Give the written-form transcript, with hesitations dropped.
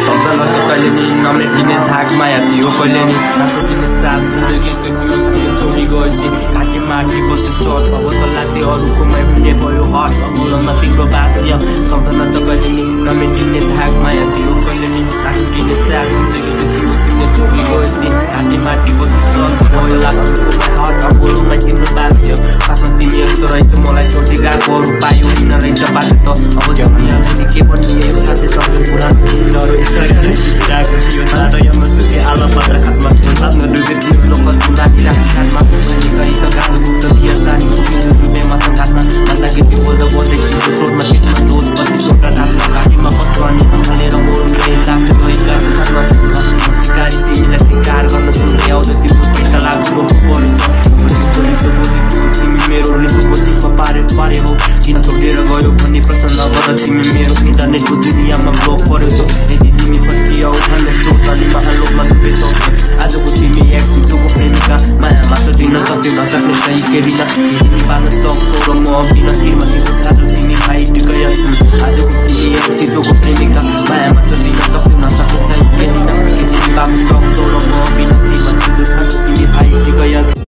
सम्झना छ कहिले नि नमेटिने थाक माया थियो कहिले नि नसकिने साथ जिन्दगी यस्तो थियो सबै छोडी गएपछि घाँटी माटी बस्दै सट अब त लाग्दै अरूकोमै हुने भयो हट अङ्गुलमा तिम्रो बास थियो सम्झना छ कहिले नि नमेटिने थाक माया थियो कहिले नि नसकिने साथ जिन्दगी यस्तो थियो छोडी गएपछि घाँटी माटी बस्दै सट भयो लाग्दै हट अङ्गुलमा तिम्रो बास थियो खासमा तिमी यस्तो रहेछ मलाई छोडी गएको अरू पायो किन रहेछ बाटो त अब दुनियाँले के भन्ने साथै तपाईँ पुरानो डर यसरी सिराको थियो हृदयमा सुके आला पात्र खातमा आफ्नो डुबे थियो लोक सुनाकी राख्छ खातमा मैले गरी त गाजो गुप्त बिया तानी पुगिन्छ डुबेमा सङ्घातमा भन्दा के थियो बोल्दा बोल्दै छिटो चोटमा त्यसमा दोष बत्ती सोटा राख्न घाँटीमा पस्वानी हालेर मोर्ने लाग्छ गइरहेको छानमा सिकारी तिमीलाई सिकार गर्न सुन्दै आउँदै तिम्रो पेटा लाग्नु रोक्नु परेछ तिमी मेरो रिसको चिपमा पारे हो किन छोडेर गयो भन्ने प्रश्न नगर तिमी मेरो इन्टरनेटको दुनियाँमा ब्लक परेछौ यदि तिमी फर्कियौ भन्ने सोच अनि महालोकमा डुबेछौ आजको तिमी एक सिजोको प्रेमिका माया मात्र दिन सक्दै नसक्ने चाहिँ के दिन तिमी बाँध्न सक्छौ र म दिन शिरमा सिधो छात्र तिमी फाइट गया आज